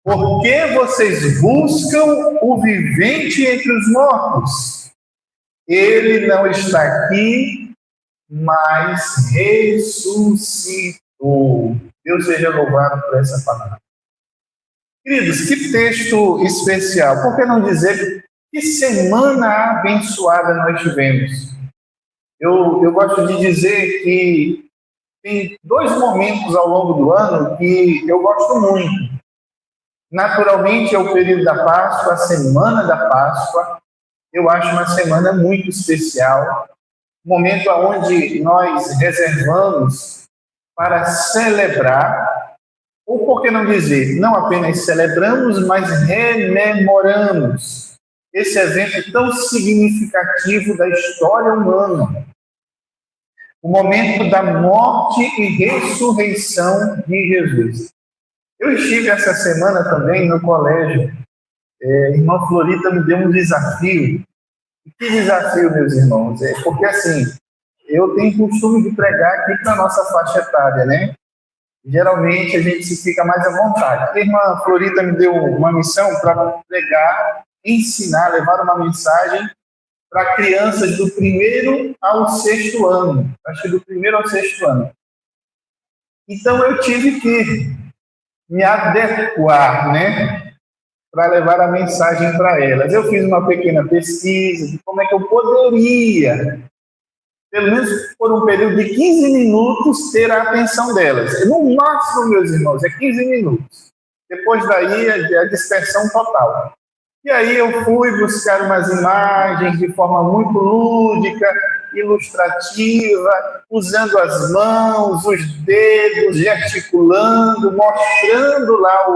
Por que vocês buscam o vivente entre os mortos? Ele não está aqui, mas ressuscitou. Deus seja louvado por essa palavra. Queridos, que texto especial. Por que não dizer que semana abençoada nós tivemos? Eu gosto de dizer que tem 2 momentos ao longo do ano que eu gosto muito. Naturalmente é o período da Páscoa, a semana da Páscoa. Eu acho uma semana muito especial. Momento onde nós reservamos para celebrar, ou por que não dizer, não apenas celebramos, mas rememoramos esse evento tão significativo da história humana. O momento da morte e ressurreição de Jesus. Eu estive essa semana também no colégio. Irmã Florita me deu um desafio. Que desafio, meus irmãos? Porque assim, eu tenho costume de pregar aqui para a nossa faixa etária, né? Geralmente a gente se fica mais à vontade. A irmã Florita me deu uma missão para pregar, ensinar, levar uma mensagem para crianças do 1º ao 6º ano. Acho que do 1º ao 6º ano. Então eu tive que me adequar, né? Para levar a mensagem para elas. Eu fiz uma pequena pesquisa de como é que eu poderia, pelo menos por um período de 15 minutos, ter a atenção delas. No máximo, meus irmãos, é 15 minutos. Depois daí, é a dispersão total. E aí eu fui buscar umas imagens de forma muito lúdica, ilustrativa, usando as mãos, os dedos, gesticulando, mostrando lá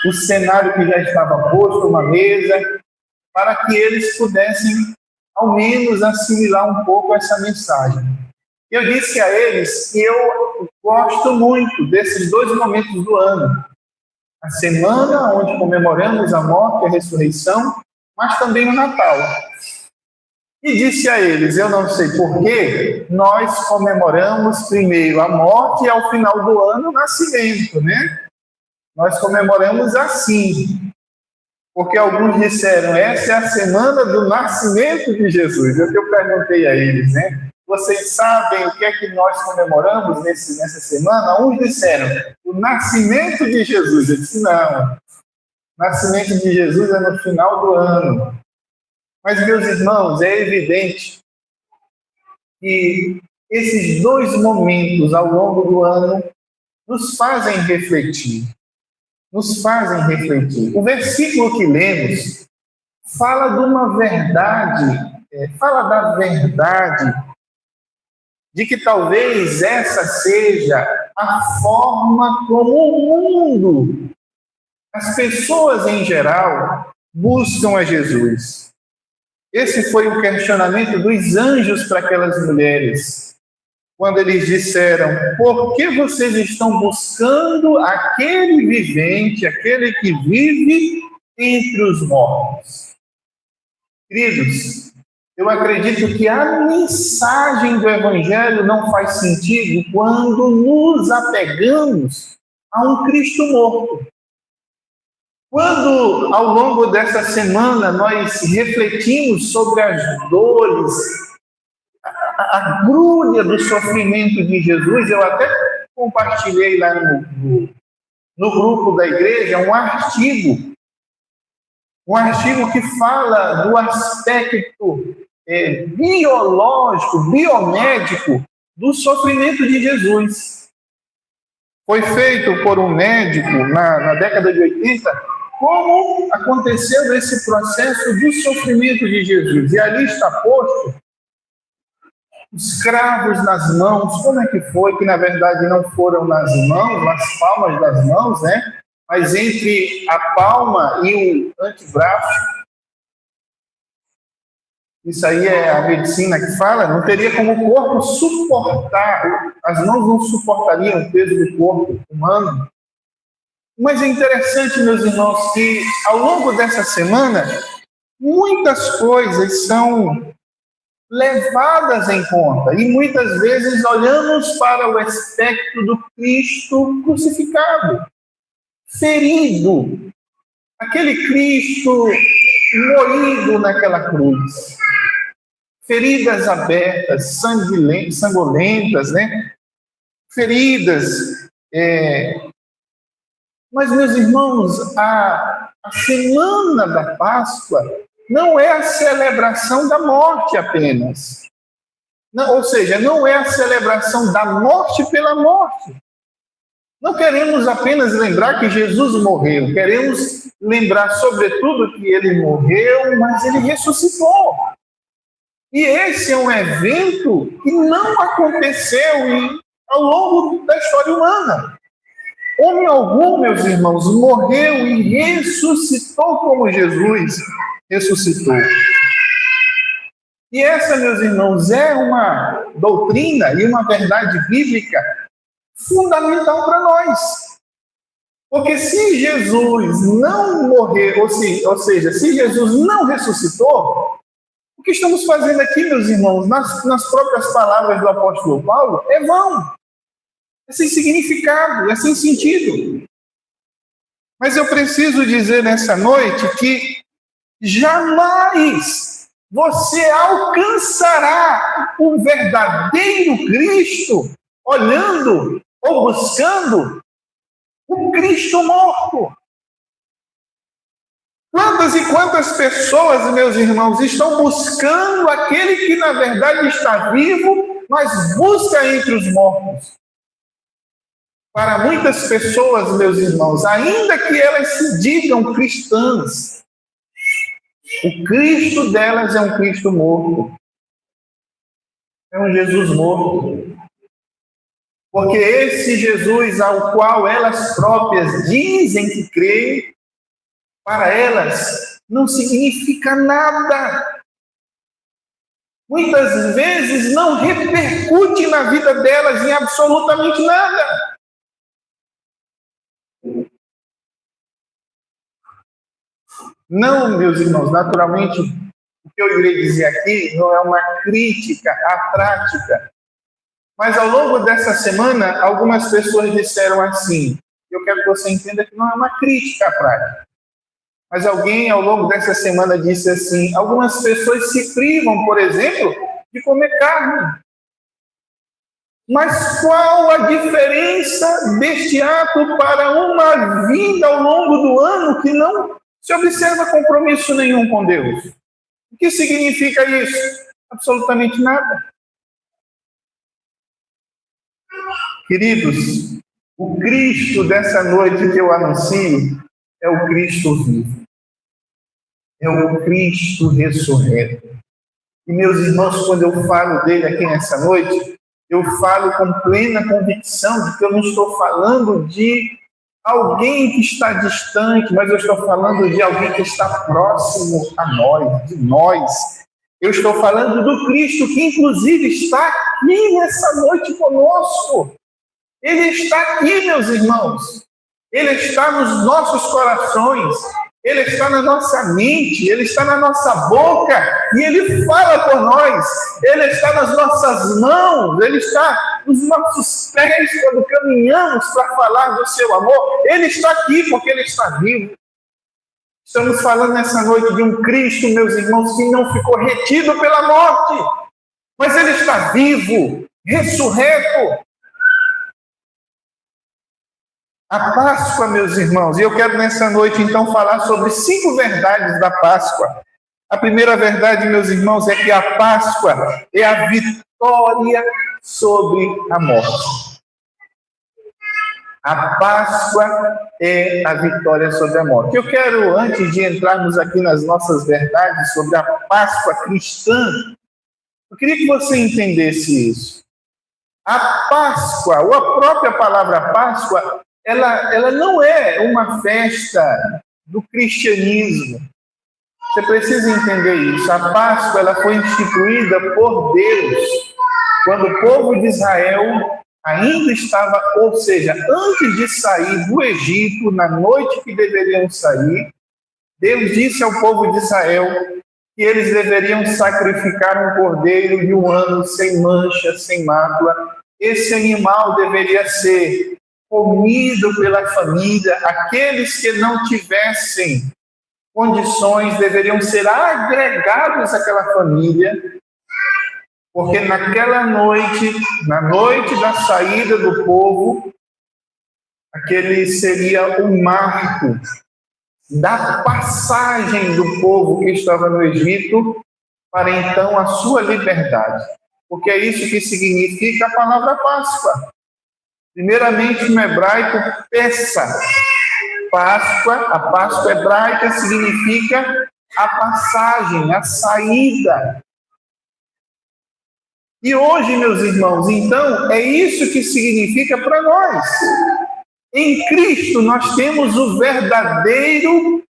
o cenário que já estava posto, uma mesa, para que eles pudessem, ao menos, assimilar um pouco essa mensagem. Eu disse a eles que eu gosto muito desses 2 momentos do ano. A semana onde comemoramos a morte e a ressurreição, mas também o Natal. E disse a eles, eu não sei porquê, nós comemoramos primeiro a morte e ao final do ano o nascimento, né? Nós comemoramos assim, porque alguns disseram, essa é a semana do nascimento de Jesus. É o que eu perguntei a eles, né? Vocês sabem o que é que nós comemoramos nessa semana? Uns disseram, o nascimento de Jesus. Eu disse, não, o nascimento de Jesus é no final do ano. Mas, meus irmãos, é evidente que esses 2 momentos ao longo do ano nos fazem refletir. O versículo que lemos fala de uma verdade, fala da verdade de que talvez essa seja a forma como o mundo, as pessoas em geral, buscam a Jesus. Esse foi o questionamento dos anjos para aquelas mulheres. Quando eles disseram, por que vocês estão buscando aquele vivente, aquele que vive entre os mortos? Queridos, eu acredito que a mensagem do Evangelho não faz sentido quando nos apegamos a um Cristo morto. Quando, ao longo dessa semana, nós refletimos sobre as dores, a agulha do sofrimento de Jesus, eu até compartilhei lá no grupo da igreja um artigo que fala do aspecto biológico, biomédico do sofrimento de Jesus. Foi feito por um médico na década de 80, como aconteceu esse processo do sofrimento de Jesus. E ali está posto os cravos nas mãos. Como é que foi? Que na verdade não foram nas mãos, nas palmas das mãos, né? Mas entre a palma e o antebraço. Isso aí é a medicina que fala, não teria como o corpo suportar, as mãos não suportariam o peso do corpo humano. Mas é interessante, meus irmãos, que ao longo dessa semana, muitas coisas são levadas em conta. E muitas vezes olhamos para o aspecto do Cristo crucificado. ferido, aquele Cristo moído naquela cruz, feridas abertas, sanguinolentas, né? Feridas. Mas, meus irmãos, a semana da Páscoa não é a celebração da morte apenas. Não, ou seja, não é a celebração da morte pela morte. Não queremos apenas lembrar que Jesus morreu, queremos lembrar, sobretudo, que ele morreu, mas ele ressuscitou. E esse é um evento que não aconteceu ao longo da história humana. Homem algum, meus irmãos, morreu e ressuscitou como Jesus ressuscitou. E essa, meus irmãos, é uma doutrina e uma verdade bíblica fundamental para nós. Porque se Jesus não morreu, ou seja, se Jesus não ressuscitou, o que estamos fazendo aqui, meus irmãos, nas próprias palavras do apóstolo Paulo, é vão. É sem significado, é sem sentido. Mas eu preciso dizer nessa noite que jamais você alcançará o verdadeiro Cristo olhando ou buscando o Cristo morto. Quantas e quantas pessoas, meus irmãos, estão buscando aquele que na verdade está vivo, mas busca entre os mortos? Para muitas pessoas, meus irmãos, ainda que elas se digam cristãs, o Cristo delas é um Cristo morto. É um Jesus morto. Porque esse Jesus ao qual elas próprias dizem que creem, para elas não significa nada. Muitas vezes não repercute na vida delas em absolutamente nada. Não, meus irmãos, naturalmente, o que eu irei dizer aqui não é uma crítica à prática. Mas ao longo dessa semana, algumas pessoas disseram assim, eu quero que você entenda que não é uma crítica à prática. Mas alguém ao longo dessa semana disse assim, algumas pessoas se privam, por exemplo, de comer carne. Mas qual a diferença deste ato para uma vida ao longo do ano que não se observa compromisso nenhum com Deus? O que significa isso? Absolutamente nada. Queridos, o Cristo dessa noite que eu anuncio é o Cristo vivo. É o Cristo ressurreto. E, meus irmãos, quando eu falo dele aqui nessa noite, eu falo com plena convicção de que eu não estou falando de alguém que está distante, mas eu estou falando de alguém que está próximo a nós, de nós. Eu estou falando do Cristo que, inclusive, está aqui nessa noite conosco. Ele está aqui, meus irmãos. Ele está nos nossos corações. Ele está na nossa mente. Ele está na nossa boca. E Ele fala por nós. Ele está nas nossas mãos. Ele está nos nossos pés quando caminhamos para falar do seu amor. Ele está aqui porque Ele está vivo. Estamos falando nessa noite de um Cristo, meus irmãos, que não ficou retido pela morte. Mas Ele está vivo, ressurreto. A Páscoa, meus irmãos, e eu quero nessa noite então falar sobre 5 verdades da Páscoa. A primeira verdade, meus irmãos, é que a Páscoa é a vitória sobre a morte. A Páscoa é a vitória sobre a morte. Eu quero, antes de entrarmos aqui nas nossas verdades sobre a Páscoa cristã, eu queria que você entendesse isso. A Páscoa, ou a própria palavra Páscoa, ela não é uma festa do cristianismo. Você precisa entender isso. A Páscoa ela foi instituída por Deus quando o povo de Israel ainda estava, ou seja, antes de sair do Egito, na noite que deveriam sair, Deus disse ao povo de Israel que eles deveriam sacrificar um cordeiro de 1 ano sem mancha, sem mácula. Esse animal deveria ser comido pela família. Aqueles que não tivessem condições deveriam ser agregados àquela família, porque naquela noite, na noite da saída do povo, aquele seria o marco da passagem do povo que estava no Egito para então a sua liberdade. Porque é isso que significa a palavra Páscoa. Primeiramente, no hebraico, Pessa. Páscoa, a Páscoa hebraica significa a passagem, a saída. E hoje, meus irmãos, então, é isso que significa para nós. Em Cristo nós temos o verdadeiro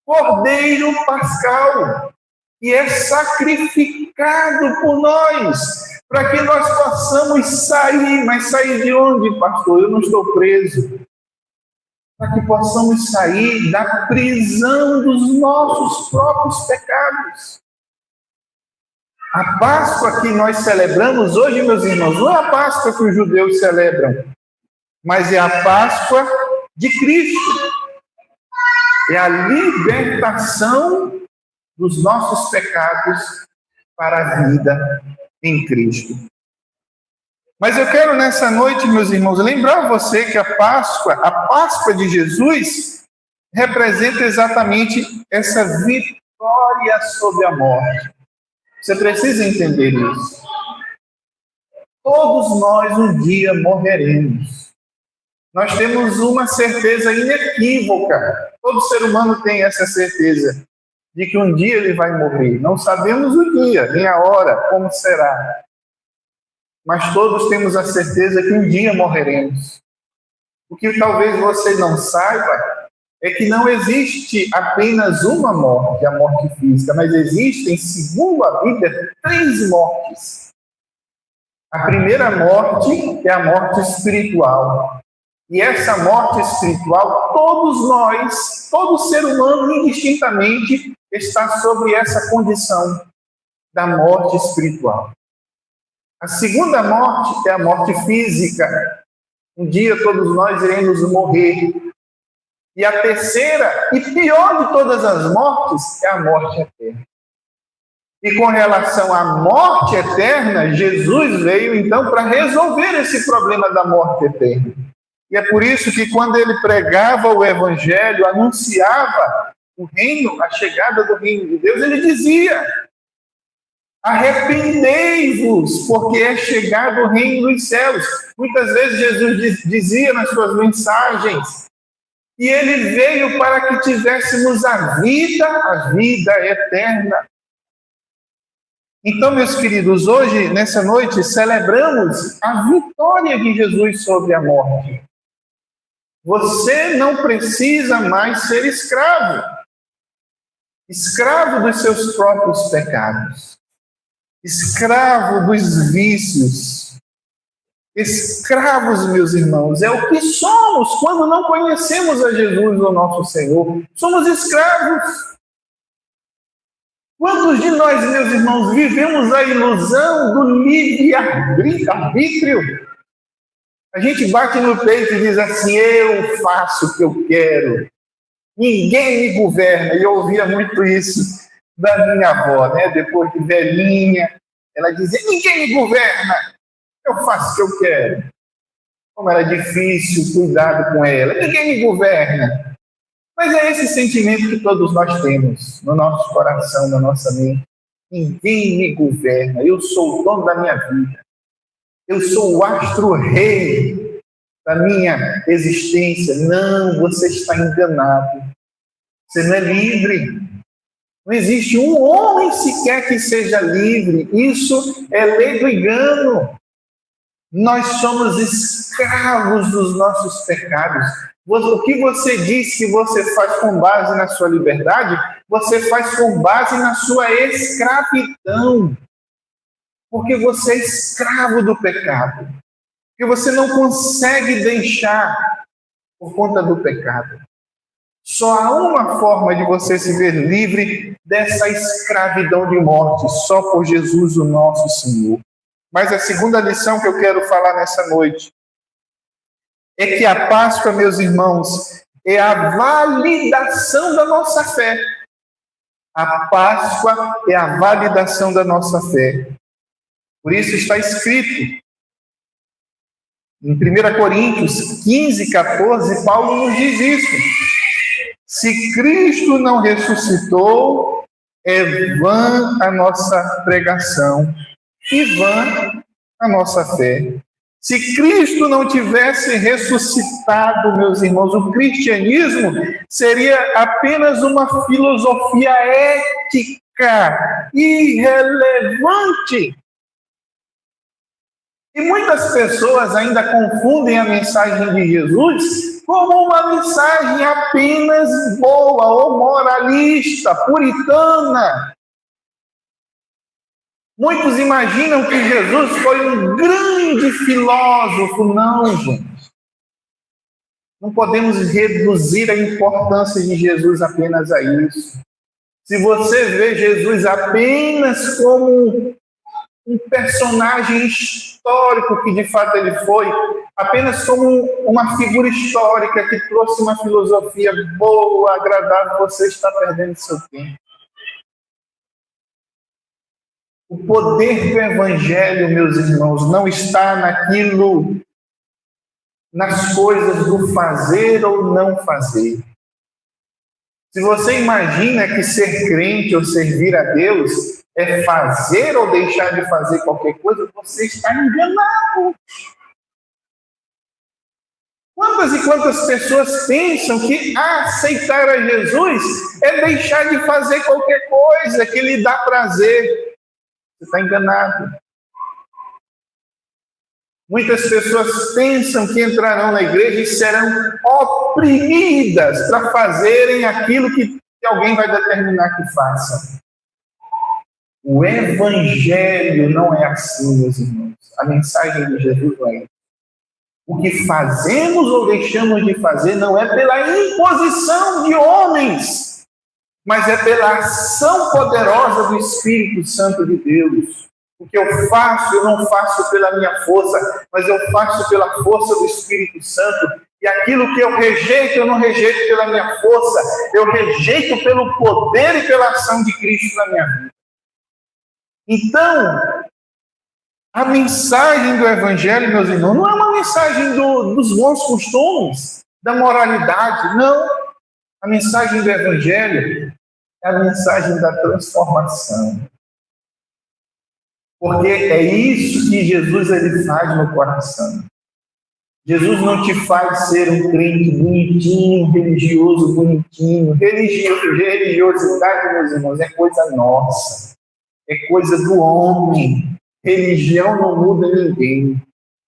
Cordeiro Pascal, que é sacrificado por nós, para que nós possamos sair. Mas sair de onde, pastor? Eu não estou preso. Para que possamos sair da prisão dos nossos próprios pecados. A Páscoa que nós celebramos hoje, meus irmãos, não é a Páscoa que os judeus celebram, mas é a Páscoa de Cristo. É a libertação dos nossos pecados para a vida em Cristo. Mas eu quero nessa noite, meus irmãos, lembrar você que a Páscoa de Jesus, representa exatamente essa vitória sobre a morte. Você precisa entender isso. Todos nós um dia morreremos. Nós temos uma certeza inequívoca. Todo ser humano tem essa certeza de que um dia ele vai morrer. Não sabemos o dia, nem a hora, como será. Mas todos temos a certeza que um dia morreremos. O que talvez você não saiba é que não existe apenas uma morte, a morte física, mas existem, segundo a Bíblia, 3 mortes. A primeira morte é a morte espiritual. E essa morte espiritual, todos nós, todo ser humano, indistintamente, está sobre essa condição da morte espiritual. A segunda morte é a morte física. Um dia todos nós iremos morrer. E a terceira, e pior de todas as mortes, é a morte eterna. E com relação à morte eterna, Jesus veio então para resolver esse problema da morte eterna. E é por isso que quando ele pregava o Evangelho, anunciava o reino, a chegada do reino de Deus, ele dizia: arrependei-vos, porque é chegado o reino dos céus. Muitas vezes Jesus dizia nas suas mensagens, e ele veio para que tivéssemos a vida eterna. Então, meus queridos, hoje, nessa noite, celebramos a vitória de Jesus sobre a morte. Você não precisa mais ser escravo. Escravo dos seus próprios pecados. Escravo dos vícios. Escravos, meus irmãos, é o que somos quando não conhecemos a Jesus, o nosso Senhor. Somos escravos. Quantos de nós, meus irmãos, vivemos a ilusão do livre-arbítrio? A gente bate no peito e diz assim: eu faço o que eu quero, ninguém me governa. E eu ouvia muito isso da minha avó, né? Depois de velhinha, ela dizia: ninguém me governa, eu faço o que eu quero. Como era difícil, cuidado com ela, ninguém me governa. Mas é esse sentimento que todos nós temos no nosso coração, na nossa mente. Ninguém me governa, eu sou o dono da minha vida. Eu sou o astro-rei da minha existência. Não, você está enganado. Você não é livre. Não existe um homem sequer que seja livre. Isso é lei do engano. Nós somos escravos dos nossos pecados. O que você diz que você faz com base na sua liberdade, você faz com base na sua escravidão. Porque você é escravo do pecado. Porque você não consegue deixar por conta do pecado. Só há uma forma de você se ver livre dessa escravidão de morte, só por Jesus, o nosso Senhor. Mas a segunda lição que eu quero falar nessa noite é que a Páscoa, meus irmãos, é a validação da nossa fé. A Páscoa é a validação da nossa fé. Por isso está escrito em 1 Coríntios 15, 14, Paulo nos diz isso. Se Cristo não ressuscitou, é vã a nossa pregação e vã a nossa fé. Se Cristo não tivesse ressuscitado, meus irmãos, o cristianismo seria apenas uma filosofia ética irrelevante. E muitas pessoas ainda confundem a mensagem de Jesus como uma mensagem apenas boa ou moralista, puritana. Muitos imaginam que Jesus foi um grande filósofo. Não, gente. Não podemos reduzir a importância de Jesus apenas a isso. Se você vê Jesus apenas como um personagem histórico, que de fato ele foi, apenas como uma figura histórica que trouxe uma filosofia boa, agradável, você está perdendo seu tempo. O poder do Evangelho, meus irmãos, não está nas coisas do fazer ou não fazer. Se você imagina que ser crente ou servir a Deus é fazer ou deixar de fazer qualquer coisa, você está enganado. Quantas e quantas pessoas pensam que aceitar a Jesus é deixar de fazer qualquer coisa que lhe dá prazer? Você está enganado. Muitas pessoas pensam que entrarão na igreja e serão oprimidas para fazerem aquilo que alguém vai determinar que façam. O Evangelho não é assim, meus irmãos. A mensagem de Jesus não é isso. O que fazemos ou deixamos de fazer não é pela imposição de homens, mas é pela ação poderosa do Espírito Santo de Deus. O que eu faço, eu não faço pela minha força, mas eu faço pela força do Espírito Santo. E aquilo que eu rejeito, eu não rejeito pela minha força, eu rejeito pelo poder e pela ação de Cristo na minha vida. Então, a mensagem do Evangelho, meus irmãos, não é uma mensagem dos bons costumes, da moralidade, não. A mensagem do Evangelho é a mensagem da transformação. Porque é isso que Jesus ele faz no coração. Jesus não te faz ser um crente bonitinho, religioso bonitinho. Religiosidade, meus irmãos, é coisa nossa. É coisa do homem. Religião não muda ninguém.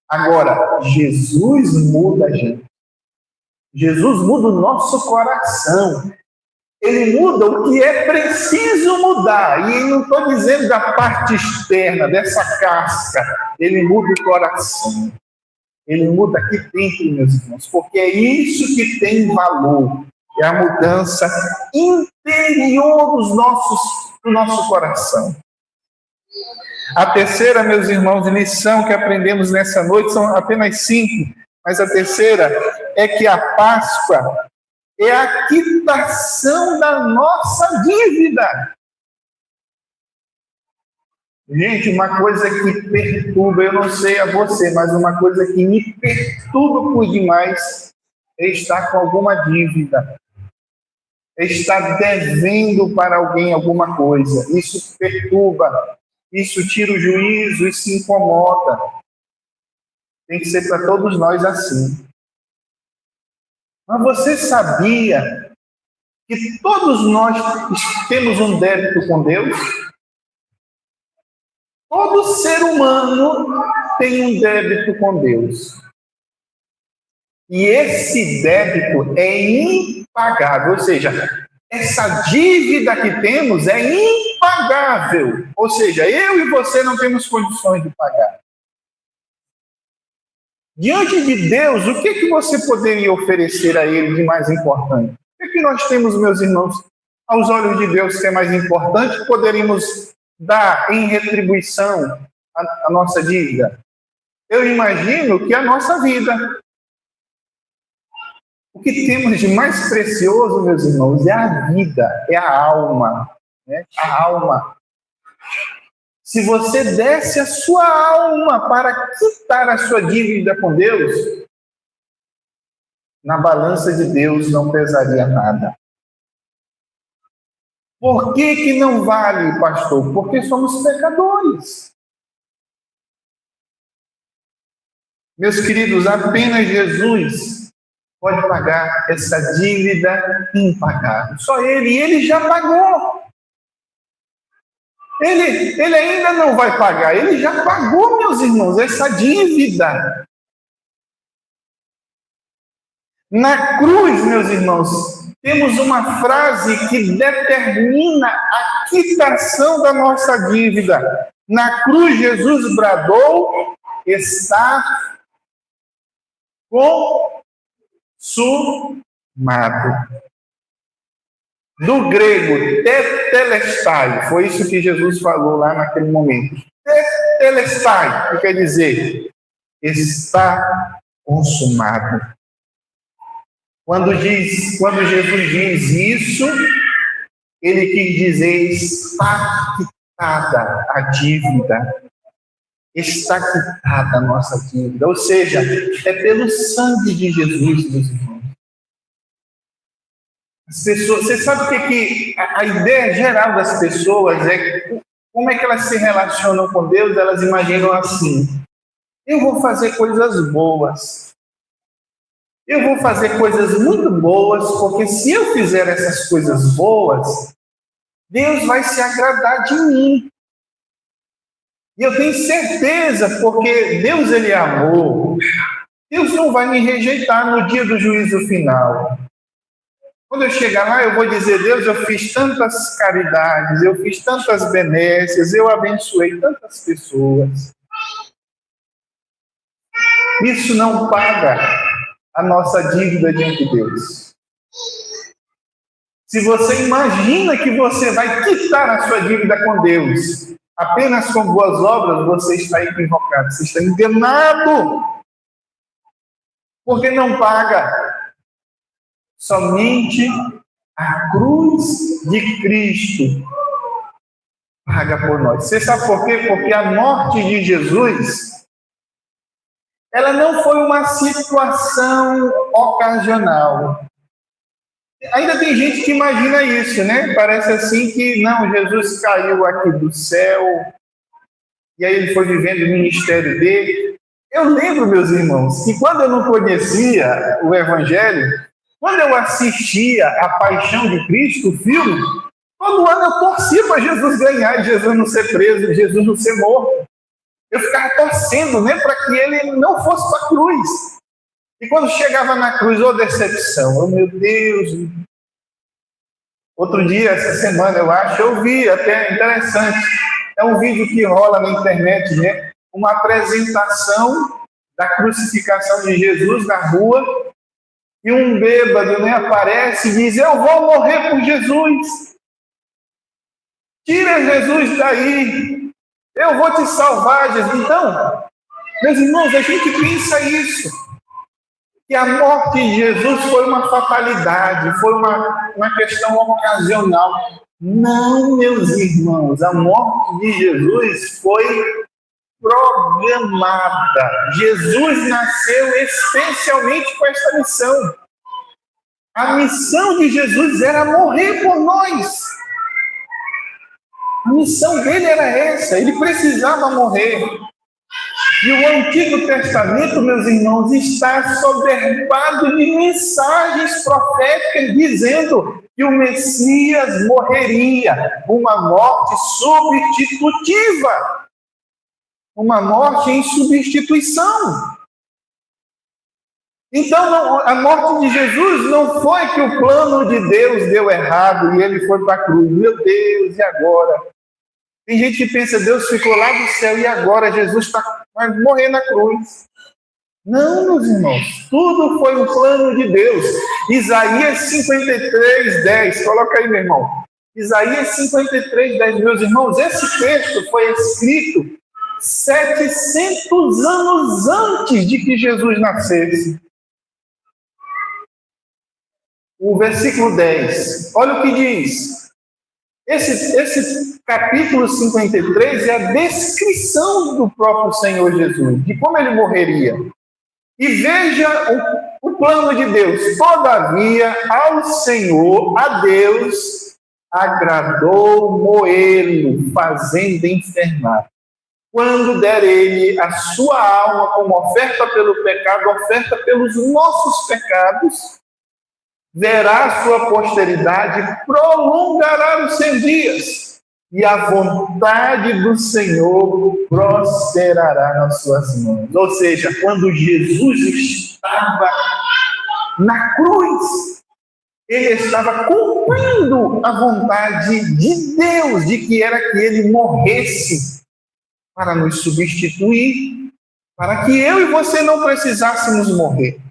Agora, Jesus muda a gente. Jesus muda o nosso coração. Ele muda o que é preciso mudar. E não estou dizendo da parte externa, dessa casca. Ele muda o coração. Ele muda aqui dentro, meus irmãos. Porque é isso que tem valor. É a mudança interior do nosso coração. A terceira, meus irmãos, lição que aprendemos nessa noite, são apenas 5, mas a terceira é que a Páscoa é a quitação da nossa dívida. Gente, uma coisa que perturba, eu não sei a você, mas uma coisa que me perturba por demais é estar com alguma dívida. É estar devendo para alguém alguma coisa. Isso perturba. Isso tira o juízo, isso incomoda. Tem que ser para todos nós assim. Mas você sabia que todos nós temos um débito com Deus? Todo ser humano tem um débito com Deus. E esse débito é impagável, ou seja, essa dívida que temos é impagável. Ou seja, eu e você não temos condições de pagar. Diante de Deus, o que você poderia oferecer a Ele de mais importante? O que nós temos, meus irmãos, aos olhos de Deus, que é mais importante, poderíamos dar em retribuição a nossa dívida? Eu imagino que a nossa vida. O que temos de mais precioso, meus irmãos, é a vida, é a alma, né? A alma. Se você desse a sua alma para quitar a sua dívida com Deus, na balança de Deus não pesaria nada. Por que não vale, pastor? Porque somos pecadores. Meus queridos, apenas Jesus pode pagar essa dívida impagável. Só Ele, e Ele já pagou. Ele ainda não vai pagar, Ele já pagou, meus irmãos, essa dívida. Na cruz, meus irmãos, temos uma frase que determina a quitação da nossa dívida. Na cruz, Jesus bradou: está consumado. Do grego, tetelestai, foi isso que Jesus falou lá naquele momento. Tetelestai, que quer dizer, está consumado. Quando Jesus diz isso, ele quis dizer: está quitada a dívida. Está quitada a nossa dívida. Ou seja, é pelo sangue de Jesus, meus irmãos. As pessoas, você sabe o que a ideia geral das pessoas é como é que elas se relacionam com Deus? Elas imaginam assim: eu vou fazer coisas boas. Eu vou fazer coisas muito boas, porque se eu fizer essas coisas boas, Deus vai se agradar de mim. E eu tenho certeza, porque Deus, Ele é amor. Deus não vai me rejeitar no dia do juízo final. Quando eu chegar lá, eu vou dizer: Deus, eu fiz tantas caridades, eu fiz tantas benécias, eu abençoei tantas pessoas. Isso não paga a nossa dívida diante de Deus. Se você imagina que você vai quitar a sua dívida com Deus apenas com boas obras, você está equivocado, você está enganado. Porque não paga. Somente a cruz de Cristo paga por nós. Você sabe por quê? Porque a morte de Jesus, ela não foi uma situação ocasional. Ainda tem gente que imagina isso, né? Parece assim que, não, Jesus caiu aqui do céu, e aí ele foi vivendo o ministério dele. Eu lembro, meus irmãos, que quando eu não conhecia o Evangelho, quando eu assistia A Paixão de Cristo, o filme, todo ano eu torcia para Jesus ganhar, e Jesus não ser preso, Jesus não ser morto. Eu ficava torcendo, né, para que ele não fosse para a cruz. E quando chegava na cruz, decepção, meu Deus. Outro dia, essa semana, eu acho, eu vi, até interessante, é um vídeo que rola na internet, né, uma apresentação da crucificação de Jesus na rua, e um bêbado, né, aparece e diz: eu vou morrer por Jesus. Tira Jesus daí. Eu vou te salvar, Jesus. Então, meus irmãos, a gente pensa isso. Que a morte de Jesus foi uma fatalidade, foi uma questão ocasional. Não, meus irmãos, a morte de Jesus foi programada. Jesus nasceu especialmente com essa missão. A missão de Jesus era morrer por nós. A missão dele era essa, ele precisava morrer. E o Antigo Testamento, meus irmãos, está soberbado de mensagens proféticas dizendo que o Messias morreria, uma morte substitutiva, uma morte em substituição. Então, a morte de Jesus não foi que o plano de Deus deu errado e ele foi para a cruz. Meu Deus, e agora? Tem gente que pensa: Deus ficou lá do céu e agora Jesus vai morrer na cruz. Não, meus irmãos, tudo foi um plano de Deus. Isaías 53:10, coloca aí, meu irmão. Isaías 53:10, meus irmãos, esse texto foi escrito 700 anos antes de que Jesus nascesse. o versículo 10. Olha o que diz. Esse capítulo 53 é a descrição do próprio Senhor Jesus, de como ele morreria. E veja o plano de Deus. Todavia, ao Senhor, a Deus, agradou moê-lo, fazendo enfermar. Quando der ele a sua alma como oferta pelo pecado, oferta pelos nossos pecados, verá a sua posteridade, prolongará os seus dias, e a vontade do Senhor prosperará nas suas mãos. Ou seja, quando Jesus estava na cruz, ele estava cumprindo a vontade de Deus, de que era que ele morresse para nos substituir, para que eu e você não precisássemos morrer.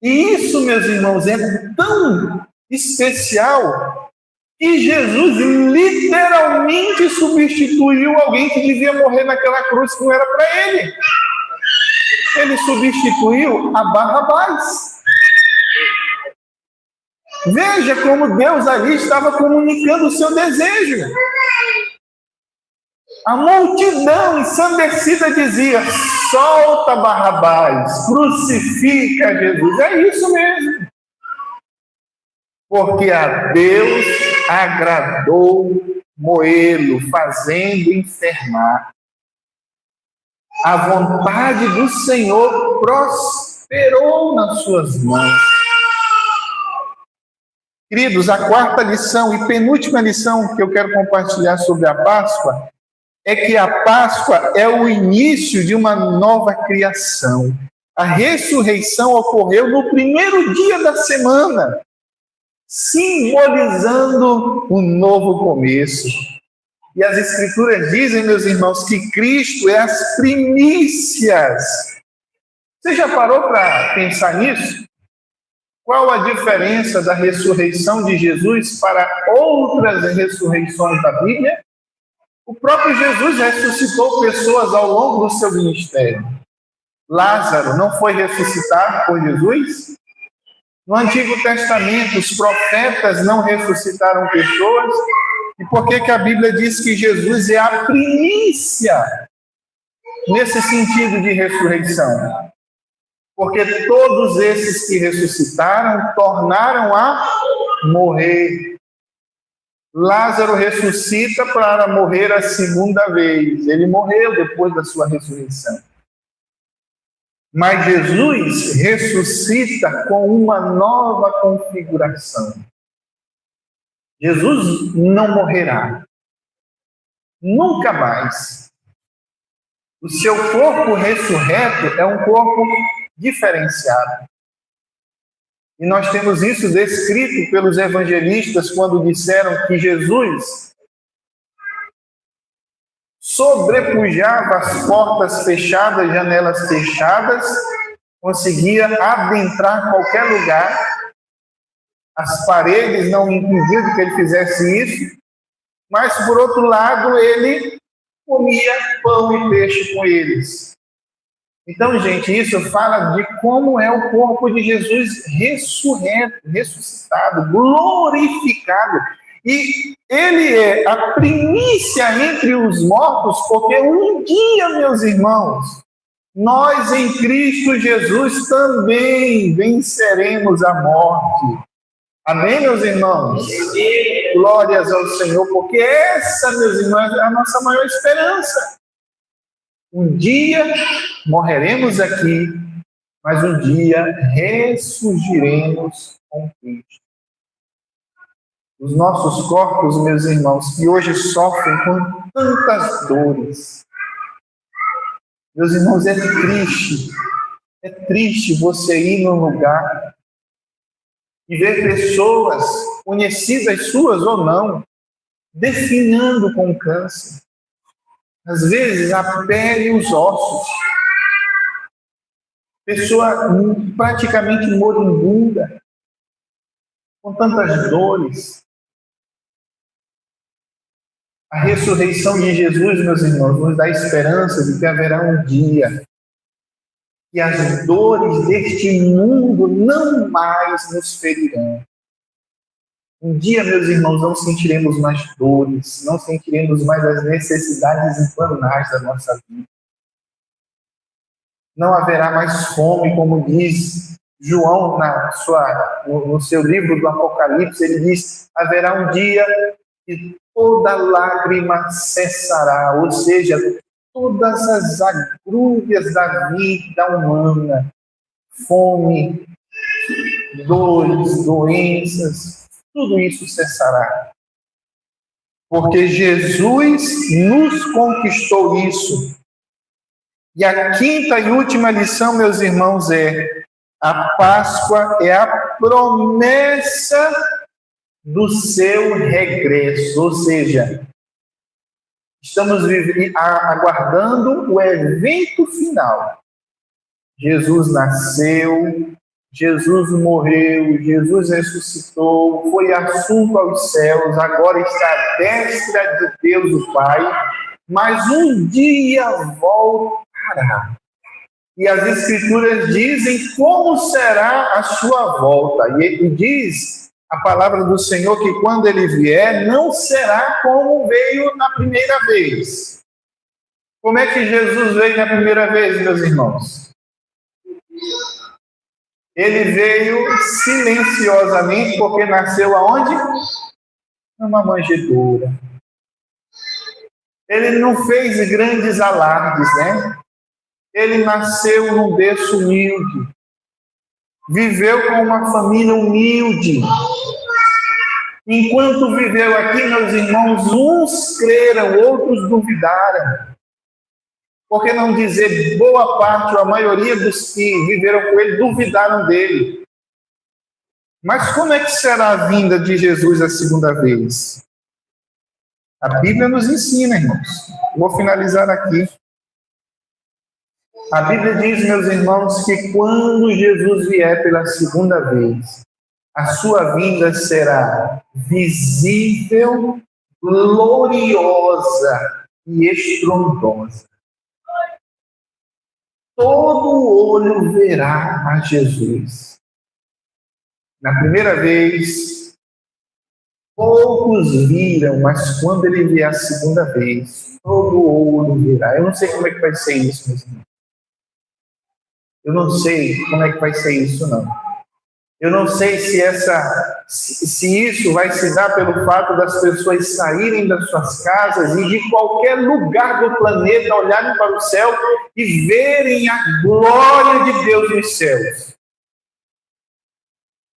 E isso, meus irmãos, é tão especial que Jesus literalmente substituiu alguém que devia morrer naquela cruz que não era para ele. Ele substituiu a Barrabás. Veja como Deus ali estava comunicando o seu desejo. A multidão ensandecida dizia: solta Barrabás, crucifica Jesus. É isso mesmo. Porque a Deus agradou moê-lo, fazendo enfermar. A vontade do Senhor prosperou nas suas mãos. Queridos, a quarta lição e penúltima lição que eu quero compartilhar sobre a Páscoa é que a Páscoa é o início de uma nova criação. A ressurreição ocorreu no primeiro dia da semana, simbolizando um novo começo. E as Escrituras dizem, meus irmãos, que Cristo é as primícias. Você já parou para pensar nisso? Qual a diferença da ressurreição de Jesus para outras ressurreições da Bíblia? O próprio Jesus ressuscitou pessoas ao longo do seu ministério. Lázaro não foi ressuscitado por Jesus? No Antigo Testamento, os profetas não ressuscitaram pessoas? E por que a Bíblia diz que Jesus é a primícia nesse sentido de ressurreição? Porque todos esses que ressuscitaram tornaram a morrer. Lázaro ressuscita para morrer a segunda vez. Ele morreu depois da sua ressurreição. Mas Jesus ressuscita com uma nova configuração. Jesus não morrerá. Nunca mais. O seu corpo ressurreto é um corpo diferenciado. E nós temos isso descrito pelos evangelistas quando disseram que Jesus sobrepujava as portas fechadas, janelas fechadas, conseguia adentrar qualquer lugar. As paredes não impediam que ele fizesse isso, mas, por outro lado, ele comia pão e peixe com eles. Então, gente, isso fala de como é o corpo de Jesus ressuscitado, glorificado. E ele é a primícia entre os mortos, porque um dia, meus irmãos, nós em Cristo Jesus também venceremos a morte. Amém, meus irmãos? Glórias ao Senhor, porque essa, meus irmãos, é a nossa maior esperança. Um dia morreremos aqui, mas um dia ressurgiremos com Cristo. Os nossos corpos, meus irmãos, que hoje sofrem com tantas dores. Meus irmãos, é triste você ir num lugar e ver pessoas, conhecidas suas ou não, definhando com câncer. Às vezes, a pele e os ossos. Pessoa praticamente moribunda, com tantas dores. A ressurreição de Jesus, meus irmãos, nos dá esperança de que haverá um dia que as dores deste mundo não mais nos ferirão. Um dia, meus irmãos, não sentiremos mais dores, não sentiremos mais as necessidades banais da nossa vida. Não haverá mais fome, como diz João no seu livro do Apocalipse. Ele diz: haverá um dia que toda lágrima cessará, ou seja, todas as agrúrias da vida humana, fome, dores, doenças, tudo isso cessará. Porque Jesus nos conquistou isso. E a quinta e última lição, meus irmãos, a Páscoa é a promessa do seu regresso. Ou seja, estamos aguardando o evento final. Jesus nasceu, Jesus morreu, Jesus ressuscitou, foi assunto aos céus, agora está à destra de Deus o Pai, mas um dia voltará. E as Escrituras dizem como será a sua volta. E diz a palavra do Senhor que quando ele vier, não será como veio na primeira vez. Como é que Jesus veio na primeira vez, meus irmãos? Ele veio silenciosamente, porque nasceu aonde? Numa manjedoura. Ele não fez grandes alardes, né? Ele nasceu num berço humilde. Viveu com uma família humilde. Enquanto viveu aqui, meus irmãos, uns creram, outros duvidaram. Por que não dizer boa parte, ou a maioria dos que viveram com ele, duvidaram dele? Mas como é que será a vinda de Jesus a segunda vez? A Bíblia nos ensina, irmãos. Vou finalizar aqui. A Bíblia diz, meus irmãos, que quando Jesus vier pela segunda vez, a sua vinda será visível, gloriosa e estrondosa. Todo olho verá a Jesus. Na primeira vez, poucos viram, mas quando ele vier a segunda vez, todo olho verá. Eu não sei como é que vai ser isso, meus irmãos. Eu não sei como é que vai ser isso, não. Eu não sei se isso vai se dar pelo fato das pessoas saírem das suas casas e de qualquer lugar do planeta olharem para o céu e verem a glória de Deus nos céus.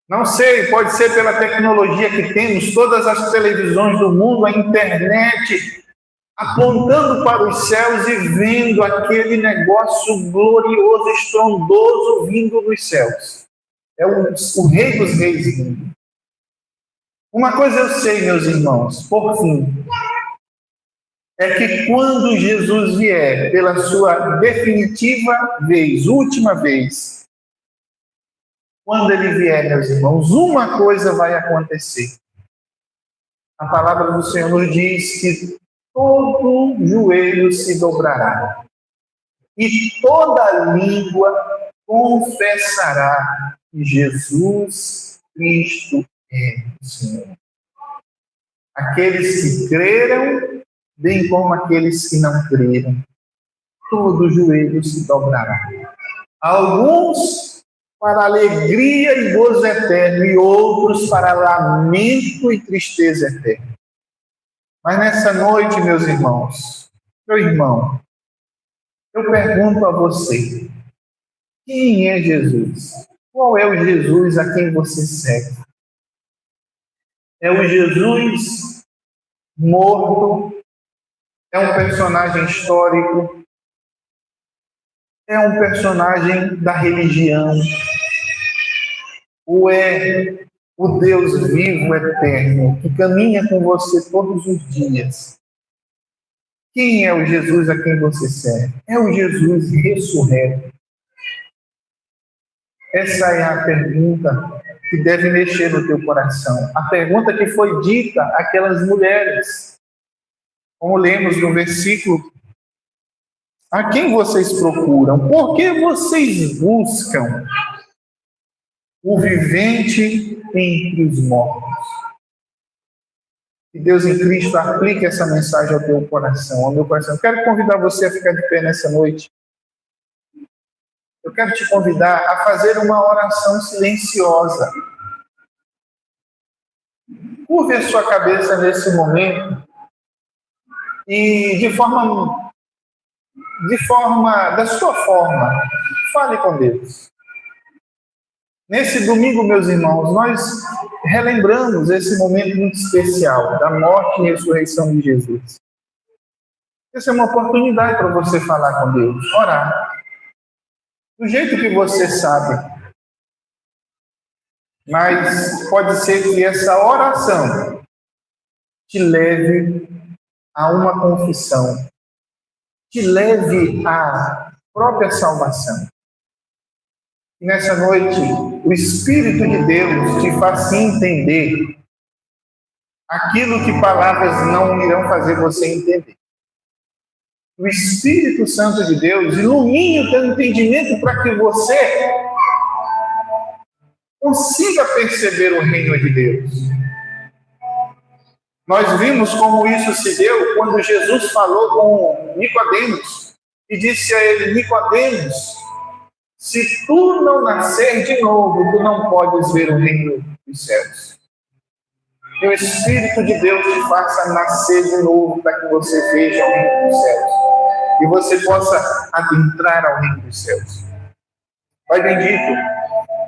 Não sei, pode ser pela tecnologia que temos, todas as televisões do mundo, a internet, apontando para os céus e vendo aquele negócio glorioso, estrondoso vindo dos céus. É o Rei dos Reis vindo. Uma coisa eu sei, meus irmãos, por fim, é que quando Jesus vier pela sua definitiva vez, última vez, quando ele vier, meus irmãos, uma coisa vai acontecer. A palavra do Senhor nos diz que todo joelho se dobrará e toda língua confessará que Jesus Cristo é o Senhor. Aqueles que creram, bem como aqueles que não creram, todo joelho se dobrará. Alguns para alegria e gozo eterno, e outros para lamento e tristeza eterna. Mas nessa noite, meus irmãos, meu irmão, eu pergunto a você, quem é Jesus? Qual é o Jesus a quem você segue? É o Jesus morto? É um personagem histórico? É um personagem da religião? Ou é o Deus vivo, eterno, que caminha com você todos os dias? Quem é o Jesus a quem você serve? É o Jesus ressurreto. Essa é a pergunta que deve mexer no teu coração. A pergunta que foi dita àquelas mulheres. Como lemos no versículo A quem vocês procuram? Por que vocês buscam o vivente entre os mortos? Que Deus em Cristo aplique essa mensagem ao teu coração, ao meu coração. Eu quero convidar você a ficar de pé nessa noite. Eu quero te convidar a fazer uma oração silenciosa. Curve a sua cabeça nesse momento e da sua forma, fale com Deus. Nesse domingo, meus irmãos, nós relembramos esse momento muito especial da morte e ressurreição de Jesus. Essa é uma oportunidade para você falar com Deus, orar, do jeito que você sabe. Mas pode ser que essa oração te leve a uma confissão, te leve à própria salvação. E nessa noite, o Espírito de Deus te faça entender aquilo que palavras não irão fazer você entender. O Espírito Santo de Deus ilumine o teu entendimento para que você consiga perceber o reino de Deus. Nós vimos como isso se deu quando Jesus falou com Nicodemos e disse a ele: Nicodemos, se tu não nascer de novo, tu não podes ver o reino dos céus. Que o Espírito de Deus te faça nascer de novo para que você veja o reino dos céus e você possa adentrar ao reino dos céus. Pai bendito,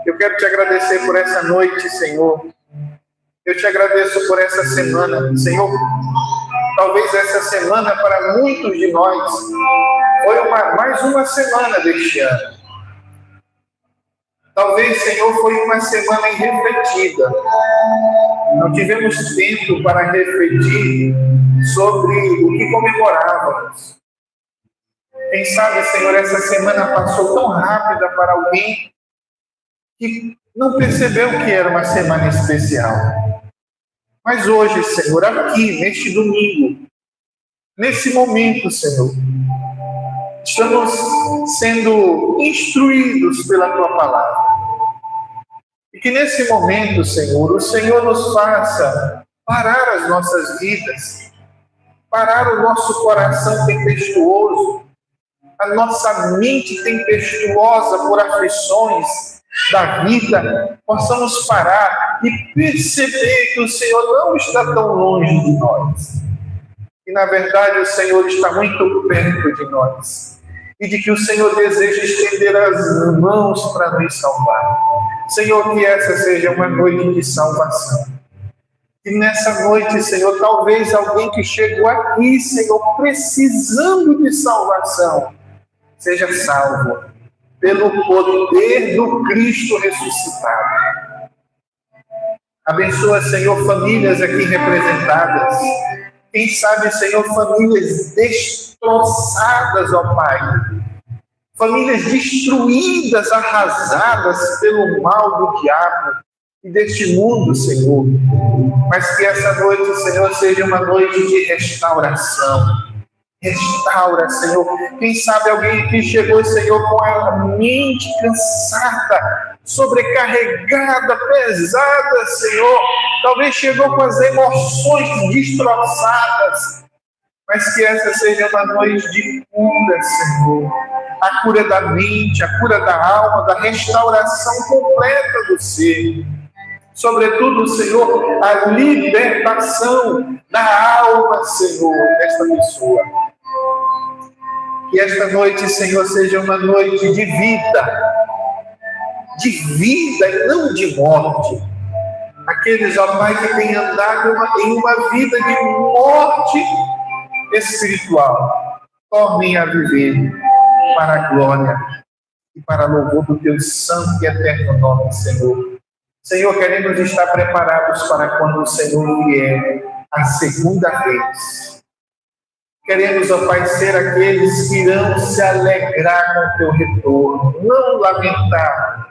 eu quero te agradecer por essa noite, Senhor. Eu te agradeço por essa semana, Senhor. Talvez essa semana, para muitos de nós, foi mais uma semana deste ano. Talvez, Senhor, foi uma semana irrefletida. Não tivemos tempo para refletir sobre o que comemorávamos. Quem sabe, Senhor, essa semana passou tão rápida para alguém que não percebeu que era uma semana especial. Mas hoje, Senhor, aqui, neste domingo, nesse momento, Senhor, estamos sendo instruídos pela Tua palavra. E que nesse momento, Senhor, o Senhor nos faça parar as nossas vidas, parar o nosso coração tempestuoso, a nossa mente tempestuosa por aflições da vida, possamos parar e perceber que o Senhor não está tão longe de nós. E, na verdade, o Senhor está muito perto de nós. E de que o Senhor deseja estender as mãos para nos salvar. Senhor, que essa seja uma noite de salvação. E nessa noite, Senhor, talvez alguém que chegou aqui, Senhor, precisando de salvação, seja salvo pelo poder do Cristo ressuscitado. Abençoa, Senhor, famílias aqui representadas. Quem sabe, Senhor, famílias destroçadas, ó Pai. Famílias destruídas, arrasadas pelo mal do diabo e deste mundo, Senhor. Mas que essa noite, Senhor, seja uma noite de restauração. Restaura, Senhor. Quem sabe alguém que chegou, Senhor, com a mente cansada, sobrecarregada, pesada, Senhor. Talvez chegou com as emoções destroçadas. Mas que essa seja uma noite de cura, Senhor. A cura da mente, a cura da alma, da restauração completa do ser. Sobretudo, Senhor, a libertação da alma, Senhor, desta pessoa. Que esta noite, Senhor, seja uma noite de vida e não de morte. Aqueles, ó Pai, que têm andado em uma vida de morte espiritual, tornem a viver para a glória e para louvor do Teu santo e eterno nome, Senhor. Senhor, queremos estar preparados para quando o Senhor vier a segunda vez. Queremos, ó Pai, ser aqueles que irão se alegrar com o Teu retorno, não lamentar.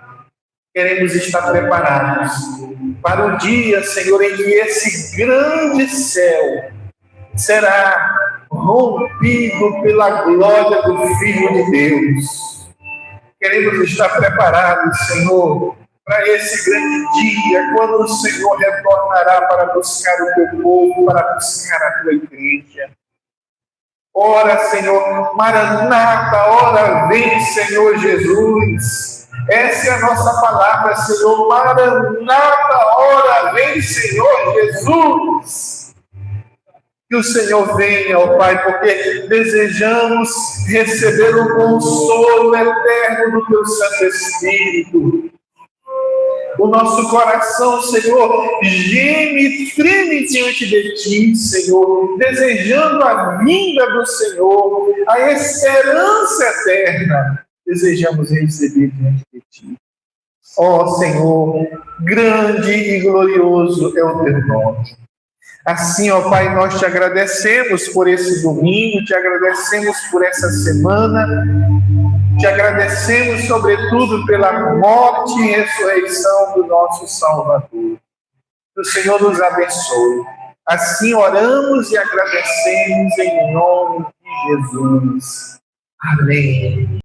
Queremos estar preparados para o dia, Senhor, em que esse grande céu será rompido pela glória do Filho de Deus. Queremos estar preparados, Senhor, para esse grande dia, quando o Senhor retornará para buscar o teu povo, para buscar a tua igreja. Ora, Senhor, Maranata, ora, vem, Senhor Jesus. Essa é a nossa palavra, Senhor. Maranata, ora, vem, Senhor Jesus. Que o Senhor venha, ó Pai, porque desejamos receber o consolo eterno do teu Santo Espírito. O nosso coração, Senhor, geme e treme diante de Ti, Senhor, desejando a vinda do Senhor, a esperança eterna, desejamos receber diante de Ti. Ó Senhor, grande e glorioso é o Teu nome. Assim, ó Pai, nós te agradecemos por esse domingo, te agradecemos por essa semana, te agradecemos, sobretudo, pela morte e ressurreição do nosso Salvador. Que o Senhor nos abençoe. Assim oramos e agradecemos em nome de Jesus. Amém.